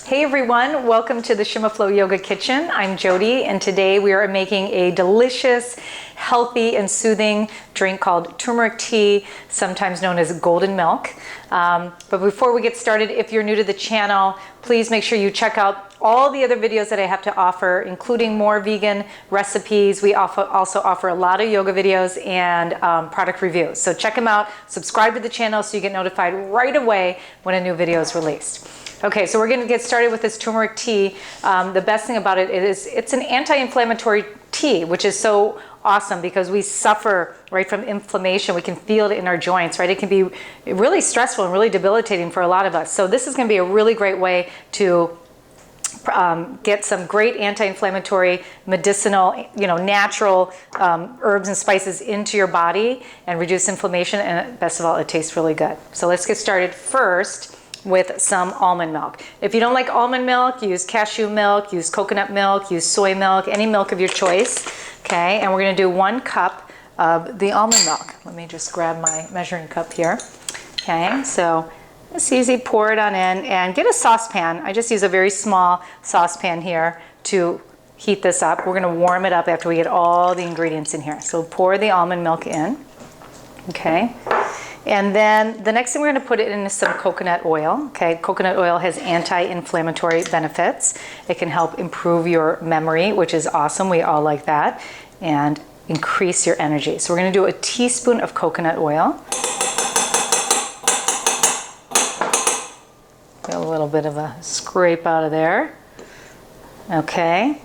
Hey everyone, welcome to the Shima Flow Yoga Kitchen. I'm Jody, and today we are making a delicious, healthy, and soothing drink called turmeric tea, sometimes known as golden milk. But before we get started, if you're new to the channel, please make sure you check out all the other videos that I have to offer, including more vegan recipes. We also offer a lot of yoga videos and product reviews. So check them out, subscribe to the channel so you get notified right away when a new video is released. Okay, so we're going to get started with this turmeric tea. The best thing about it is it's an anti-inflammatory tea, which is so awesome because we suffer right from inflammation. We can feel it in our joints, right? It can be really stressful and really debilitating for a lot of us. So this is going to be a really great way to get some great anti-inflammatory, medicinal, natural herbs and spices into your body and reduce inflammation. And best of all, it tastes really good. So let's get started first with some almond milk. If you don't like almond milk, use cashew milk, use coconut milk, use soy milk, any milk of your choice. Okay, and we're gonna do 1 cup of the almond milk. Let me just grab my measuring cup here. Okay, so it's easy, pour it on in and get a saucepan. I just use a very small saucepan here to heat this up. We're gonna warm it up after we get all the ingredients in here. So pour the almond milk in, okay? And then the next thing we're going to put it in is some coconut oil. Okay, coconut oil has anti-inflammatory benefits. It can help improve your memory, which is awesome. We all like that. And increase your energy. So we're going to do a teaspoon of coconut oil. Get a little bit of a scrape out of there. Okay,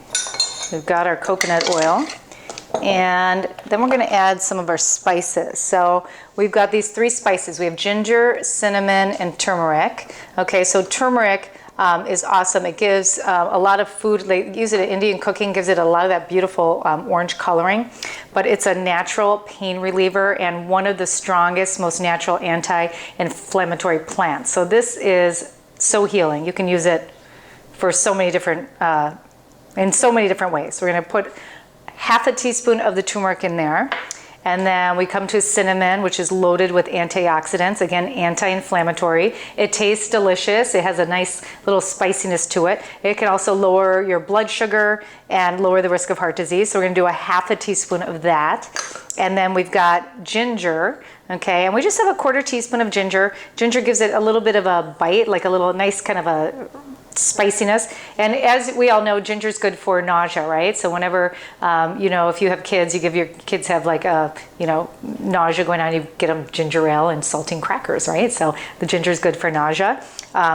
we've got our coconut oil. And then we're going to add some of our spices. So we've got these 3 spices. We have ginger, cinnamon, and turmeric. Okay, so turmeric is awesome. It gives a lot of food. They use it in Indian cooking, gives it a lot of that beautiful orange coloring. But it's a natural pain reliever and one of the strongest, most natural anti-inflammatory plants. So this is so healing. You can use it for so many different, in so many different ways. We're going to put half a teaspoon of the turmeric in there. And then we come to cinnamon, which is loaded with antioxidants, again, anti-inflammatory. It tastes delicious. It has a nice little spiciness to it. It can also lower your blood sugar and lower the risk of heart disease. So we're gonna do a half a teaspoon of that. And then we've got ginger, okay? And we just have a 1/4 teaspoon of ginger. Ginger gives it a little bit of a bite, like a little nice kind of a spiciness. And as we all know, ginger is good for nausea, right? So whenever, if you have kids, you give your kids have like a, nausea going on, you get them ginger ale and saltine crackers, right? So the ginger is good for nausea.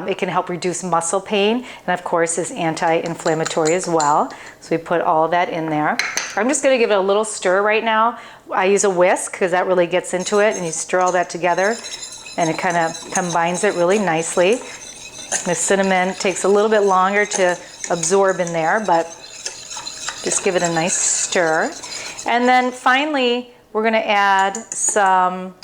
It can help reduce muscle pain, and of course is anti-inflammatory as well. So we put all that in there. I'm just gonna give it a little stir right now. I use a whisk because that really gets into it, and you stir all that together and it kind of combines it really nicely. The cinnamon takes a little bit longer to absorb in there, but just give it a nice stir. And then finally, we're going to add some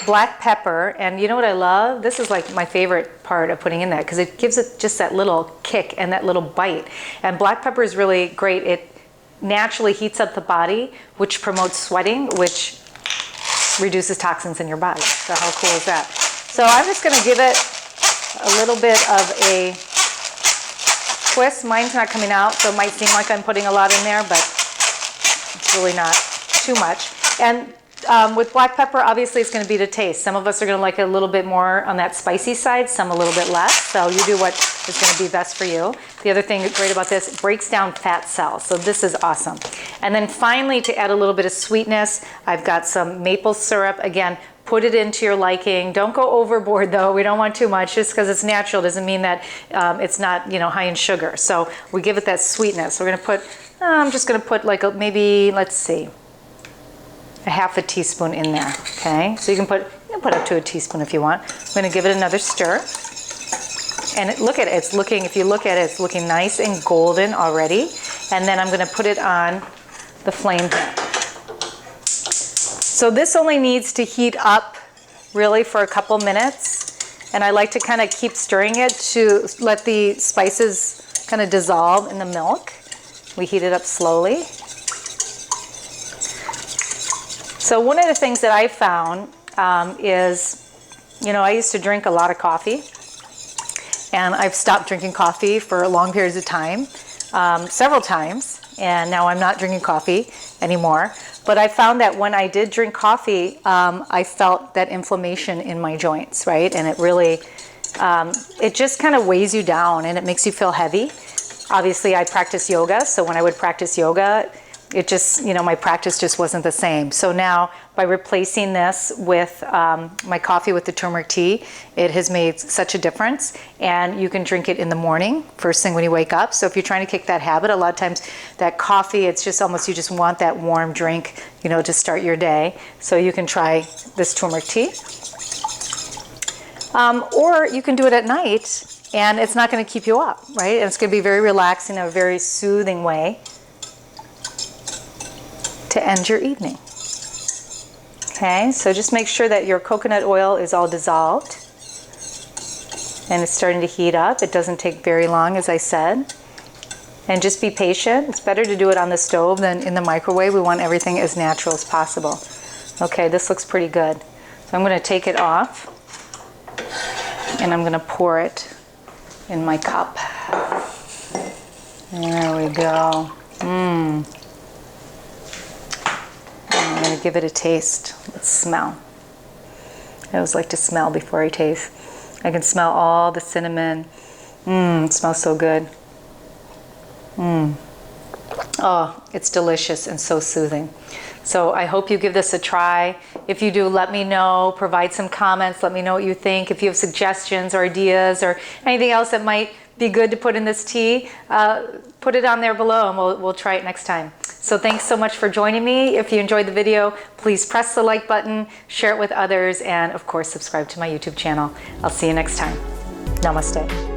black pepper. And you know what I love? This is like my favorite part of putting in that because it gives it just that little kick and that little bite. And black pepper is really great. It naturally heats up the body, which promotes sweating, which reduces toxins in your body. So how cool is that? So I'm just going to give it a little bit of a twist. Mine's not coming out, so it might seem like I'm putting a lot in there, but it's really not too much. And with black pepper, obviously it's going to be to taste. Some of us are going to like it a little bit more on that spicy side, some a little bit less. So you do what is going to be best for you. The other thing great about this, it breaks down fat cells. So this is awesome. And then finally, to add a little bit of sweetness, I've got some maple syrup. Again, put it into your liking. Don't go overboard though. We don't want too much. Just because it's natural doesn't mean that it's not, high in sugar. So we give it that sweetness. We're going to put, I'm just going to put like maybe, let's see, a half a teaspoon in there. Okay, so you can put up to a teaspoon if you want. I'm going to give it another stir. And look at it. It's looking, if you look at it, it's looking nice and golden already. And then I'm going to put it on the flame here. So this only needs to heat up really for a couple minutes. And I like to kind of keep stirring it to let the spices kind of dissolve in the milk. We heat it up slowly. So one of the things that I found is, I used to drink a lot of coffee. and I've stopped drinking coffee for long periods of time, several times, and now I'm not drinking coffee anymore. But I found that when I did drink coffee, I felt that inflammation in my joints, right? And it really, it just kind of weighs you down and it makes you feel heavy. Obviously, I practice yoga, so when I would practice yoga, it just, my practice just wasn't the same. So now, by replacing this with my coffee with the turmeric tea, it has made such a difference. And you can drink it in the morning, first thing when you wake up. So if you're trying to kick that habit, a lot of times that coffee, it's just almost, you just want that warm drink, to start your day. So you can try this turmeric tea. Or you can do it at night, and it's not going to keep you up, right? And it's going to be very relaxing, a very soothing way to end your evening. Okay, so just make sure that your coconut oil is all dissolved and it's starting to heat up. It doesn't take very long, as I said. And just be patient. It's better to do it on the stove than in the microwave. We want everything as natural as possible. Okay, this looks pretty good. So I'm going to take it off and I'm going to pour it in my cup. There we go. I'm going to give it a taste. Let's smell. I always like to smell before I taste. I can smell all the cinnamon. It smells so good. Oh, it's delicious and so soothing. So I hope you give this a try. If you do, let me know. Provide some comments. Let me know what you think. If you have suggestions or ideas or anything else that might be good to put in this tea, put it on there below and we'll try it next time. So thanks so much for joining me. If you enjoyed the video, please press the like button, share it with others, and of course, subscribe to my YouTube channel. I'll see you next time. Namaste.